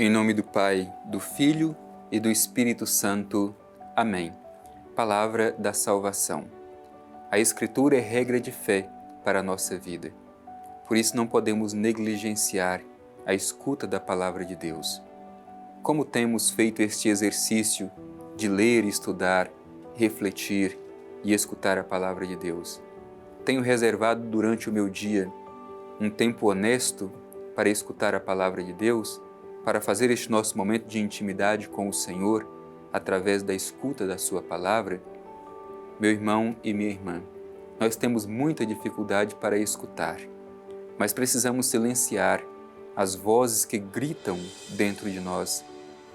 Em nome do Pai, do Filho e do Espírito Santo. Amém. Palavra da salvação. A Escritura é regra de fé para a nossa vida. Por isso não podemos negligenciar a escuta da Palavra de Deus. Como temos feito este exercício de ler, estudar, refletir e escutar a Palavra de Deus? Tenho reservado durante o meu dia um tempo honesto para escutar a Palavra de Deus, para fazer este nosso momento de intimidade com o Senhor através da escuta da Sua Palavra? Meu irmão e minha irmã, nós temos muita dificuldade para escutar, mas precisamos silenciar as vozes que gritam dentro de nós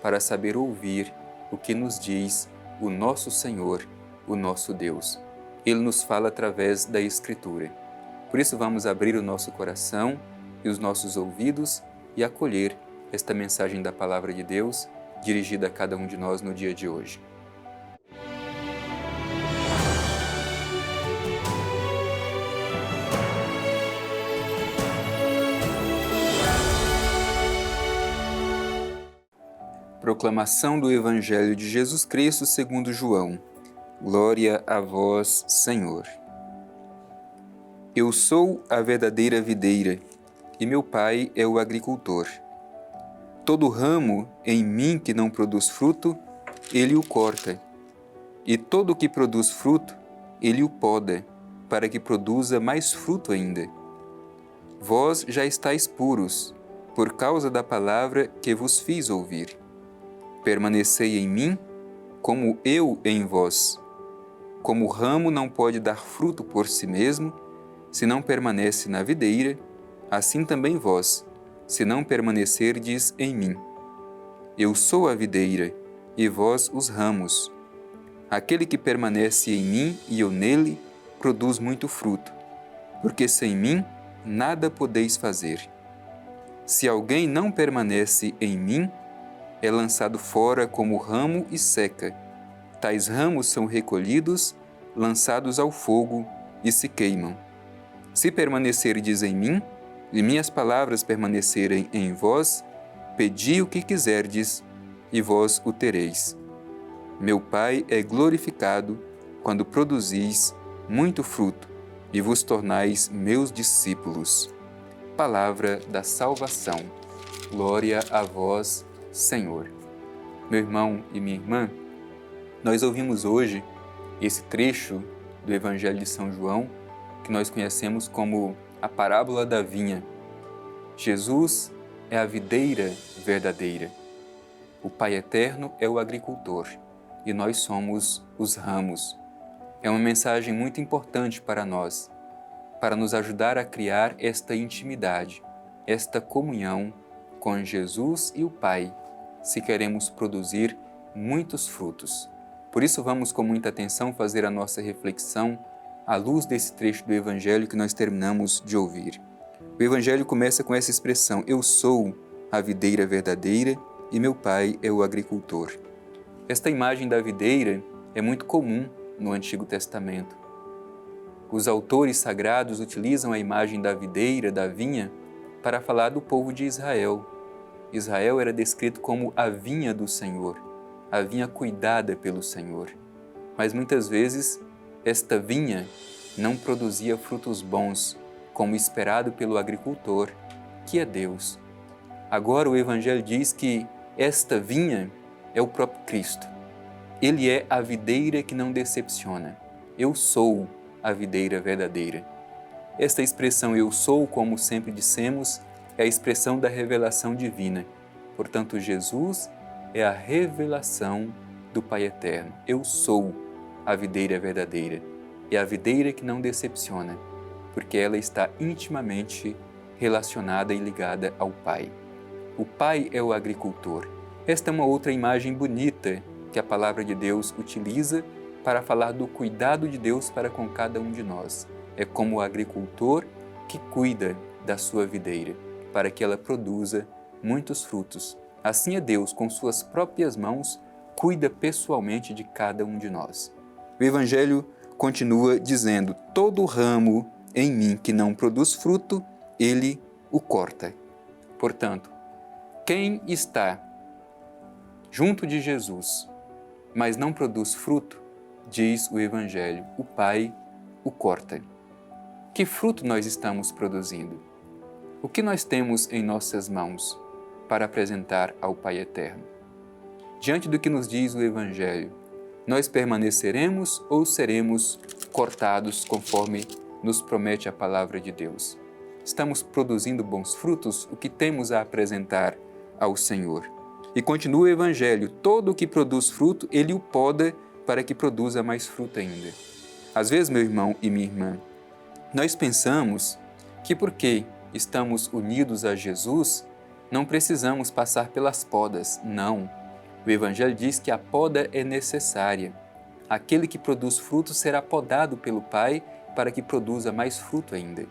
para saber ouvir o que nos diz o nosso Senhor, o nosso Deus. Ele nos fala através da Escritura. Por isso vamos abrir o nosso coração e os nossos ouvidos e acolher esta mensagem da Palavra de Deus dirigida a cada um de nós no dia de hoje. Proclamação do Evangelho de Jesus Cristo segundo João. Glória a vós, Senhor. Eu sou a verdadeira videira, e meu Pai é o agricultor. Todo ramo em mim que não produz fruto, ele o corta, e todo o que produz fruto, ele o poda, para que produza mais fruto ainda. Vós já estáis puros, por causa da palavra que vos fiz ouvir. Permanecei em mim, como eu em vós. Como o ramo não pode dar fruto por si mesmo, se não permanece na videira, assim também vós, se não permanecerdes em mim. Eu sou a videira, e vós os ramos. Aquele que permanece em mim e eu nele, produz muito fruto, porque sem mim nada podeis fazer. Se alguém não permanece em mim, é lançado fora como ramo e seca. Tais ramos são recolhidos, lançados ao fogo e se queimam. Se permanecerdes em mim, e minhas palavras permanecerem em vós, pedi o que quiserdes, e vós o tereis. Meu Pai é glorificado quando produzis muito fruto, e vos tornais meus discípulos. Palavra da salvação. Glória a vós, Senhor. Meu irmão e minha irmã, nós ouvimos hoje esse trecho do Evangelho de São João, que nós conhecemos como a parábola da vinha. Jesus é a videira verdadeira. O Pai eterno é o agricultor e nós somos os ramos. É uma mensagem muito importante para nós, para nos ajudar a criar esta intimidade, esta comunhão com Jesus e o Pai, se queremos produzir muitos frutos. Por isso vamos com muita atenção fazer a nossa reflexão à luz desse trecho do Evangelho que nós terminamos de ouvir. O Evangelho começa com essa expressão: eu sou a videira verdadeira e meu Pai é o agricultor. Esta imagem da videira é muito comum no Antigo Testamento. Os autores sagrados utilizam a imagem da videira, da vinha, para falar do povo de Israel. Israel era descrito como a vinha do Senhor, a vinha cuidada pelo Senhor. Mas muitas vezes esta vinha não produzia frutos bons, como esperado pelo agricultor, que é Deus. Agora o Evangelho diz que esta vinha é o próprio Cristo. Ele é a videira que não decepciona. Eu sou a videira verdadeira. Esta expressão eu sou, como sempre dissemos, é a expressão da revelação divina. Portanto, Jesus é a revelação do Pai eterno. Eu sou a videira verdadeira. É a videira que não decepciona, porque ela está intimamente relacionada e ligada ao Pai. O Pai é o agricultor. Esta é uma outra imagem bonita que a Palavra de Deus utiliza para falar do cuidado de Deus para com cada um de nós. É como o agricultor que cuida da sua videira, para que ela produza muitos frutos. Assim é Deus, com suas próprias mãos, cuida pessoalmente de cada um de nós. O Evangelho continua dizendo: todo ramo em mim que não produz fruto, ele o corta. Portanto, Quem está junto de Jesus, mas não produz fruto, diz o Evangelho, o Pai o corta. Que fruto nós estamos produzindo? O que nós temos em nossas mãos para apresentar ao Pai Eterno? Diante do que nos diz o Evangelho, nós permaneceremos ou seremos cortados conforme nos promete a palavra de Deus? Estamos produzindo bons frutos? O que temos a apresentar ao Senhor? E continua o Evangelho, todo o que produz fruto, Ele o poda para que produza mais fruto ainda. Às vezes, meu irmão e minha irmã, nós pensamos que porque estamos unidos a Jesus, não precisamos passar pelas podas. Não. O Evangelho diz que a poda é necessária. Aquele que produz fruto será podado pelo Pai para que produza mais fruto ainda.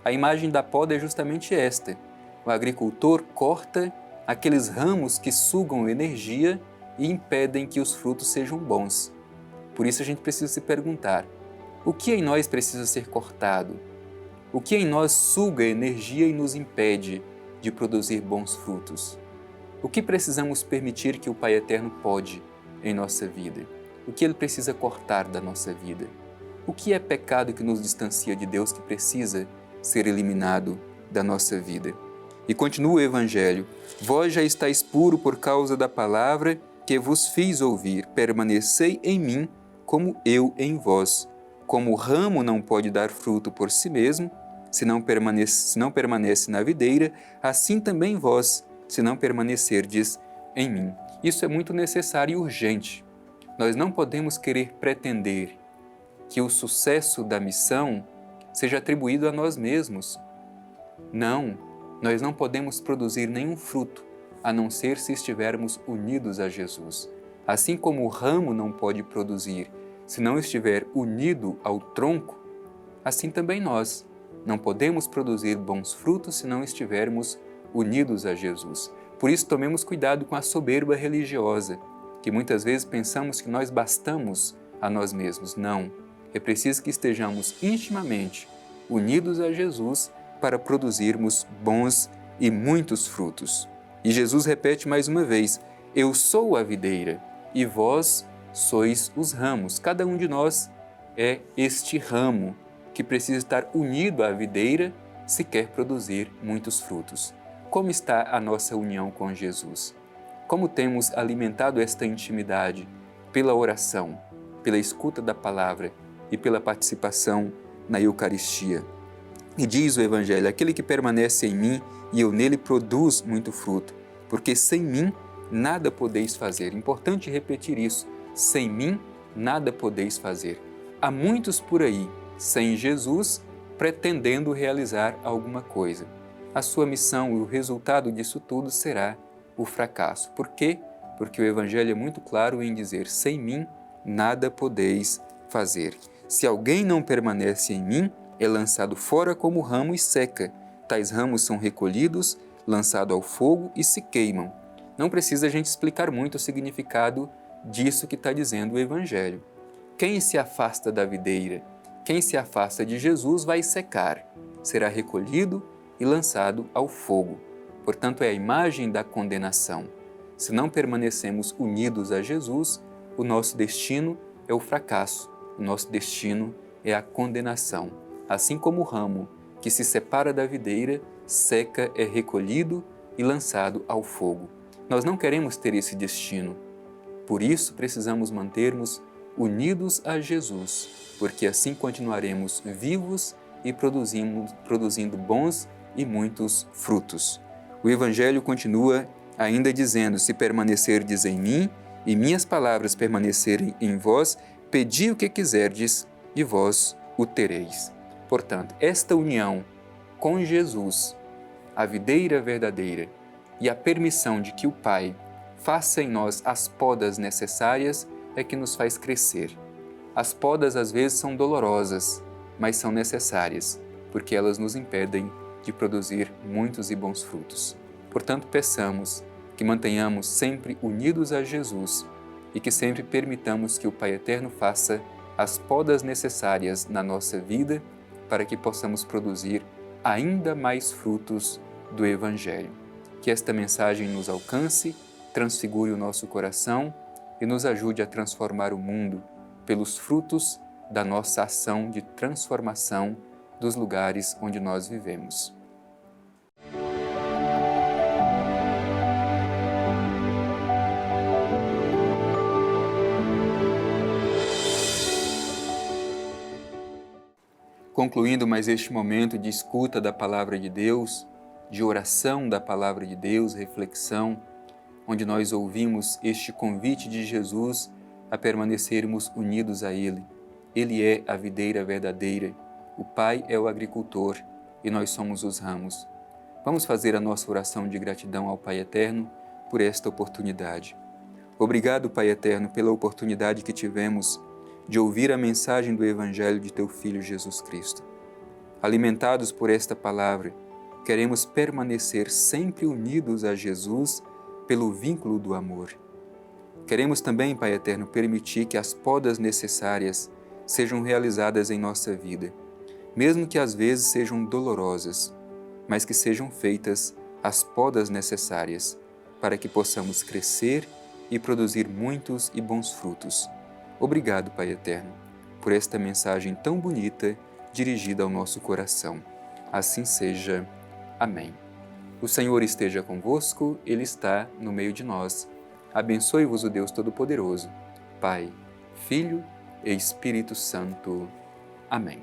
A imagem da poda é justamente esta. O agricultor corta aqueles ramos que sugam energia e impedem que os frutos sejam bons. Por isso a gente precisa se perguntar, o que em nós precisa ser cortado? O que em nós suga energia e nos impede de produzir bons frutos? O que precisamos permitir que o Pai Eterno pode em nossa vida? O que Ele precisa cortar da nossa vida? O que é pecado que nos distancia de Deus que precisa ser eliminado da nossa vida? E continua o Evangelho, vós já estáis puro por causa da palavra que vos fiz ouvir, permanecei em mim como eu em vós. Como o ramo não pode dar fruto por si mesmo, se não permanece na videira, assim também vós, se não permanecerdes em mim. Isso é muito necessário e urgente. Nós não podemos querer pretender que o sucesso da missão seja atribuído a nós mesmos. Não, nós não podemos produzir nenhum fruto, a não ser se estivermos unidos a Jesus. Assim como o ramo não pode produzir se não estiver unido ao tronco, assim também nós não podemos produzir bons frutos se não estivermos unidos a Jesus. Por isso, tomemos cuidado com a soberba religiosa, que muitas vezes pensamos que nós bastamos a nós mesmos. Não, é preciso que estejamos intimamente unidos a Jesus para produzirmos bons e muitos frutos. E Jesus repete mais uma vez, eu sou a videira e vós sois os ramos. Cada um de nós é este ramo que precisa estar unido à videira se quer produzir muitos frutos. Como está a nossa união com Jesus? Como temos alimentado esta intimidade pela oração, pela escuta da palavra e pela participação na Eucaristia? E diz o Evangelho, aquele que permanece em mim e eu nele produz muito fruto, porque sem mim nada podeis fazer. Importante repetir isso, sem mim nada podeis fazer. Há muitos por aí, sem Jesus, pretendendo realizar alguma coisa. A sua missão e o resultado disso tudo será o fracasso. Por quê? Porque o Evangelho é muito claro em dizer, sem mim nada podeis fazer. Se alguém não permanece em mim, é lançado fora como ramo e seca. Tais ramos são recolhidos, lançados ao fogo e se queimam. Não precisa a gente explicar muito o significado disso que está dizendo o Evangelho. Quem se afasta da videira, quem se afasta de Jesus vai secar, será recolhido e lançado ao fogo. Portanto, é a imagem da condenação. Se não permanecemos unidos a Jesus, o nosso destino é o fracasso, o nosso destino é a condenação. Assim como o ramo que se separa da videira, seca, é recolhido e lançado ao fogo. Nós não queremos ter esse destino. Por isso, precisamos mantermos unidos a Jesus, porque assim continuaremos vivos e produzindo bons e muitos frutos. O Evangelho continua ainda dizendo, se permanecerdes em mim e minhas palavras permanecerem em vós, pedi o que quiserdes e vós o tereis. Portanto, esta união com Jesus, a videira verdadeira, e a permissão de que o Pai faça em nós as podas necessárias é que nos faz crescer. As podas às vezes são dolorosas, mas são necessárias, porque elas nos impedem de produzir muitos e bons frutos. Portanto, peçamos que mantenhamos sempre unidos a Jesus e que sempre permitamos que o Pai Eterno faça as podas necessárias na nossa vida para que possamos produzir ainda mais frutos do Evangelho. Que esta mensagem nos alcance, transfigure o nosso coração e nos ajude a transformar o mundo pelos frutos da nossa ação de transformação dos lugares onde nós vivemos. Concluindo mais este momento de escuta da Palavra de Deus, de oração da Palavra de Deus, reflexão, onde nós ouvimos este convite de Jesus a permanecermos unidos a Ele. Ele é a videira verdadeira, o Pai é o agricultor e nós somos os ramos. Vamos fazer a nossa oração de gratidão ao Pai Eterno por esta oportunidade. Obrigado, Pai Eterno, pela oportunidade que tivemos de ouvir a mensagem do Evangelho de Teu Filho Jesus Cristo. Alimentados por esta palavra, queremos permanecer sempre unidos a Jesus pelo vínculo do amor. Queremos também, Pai Eterno, permitir que as podas necessárias sejam realizadas em nossa vida, mesmo que às vezes sejam dolorosas, mas que sejam feitas as podas necessárias para que possamos crescer e produzir muitos e bons frutos. Obrigado, Pai Eterno, por esta mensagem tão bonita dirigida ao nosso coração. Assim seja. Amém. O Senhor esteja convosco, Ele está no meio de nós. Abençoe-vos o Deus Todo-Poderoso, Pai, Filho e Espírito Santo. Amém.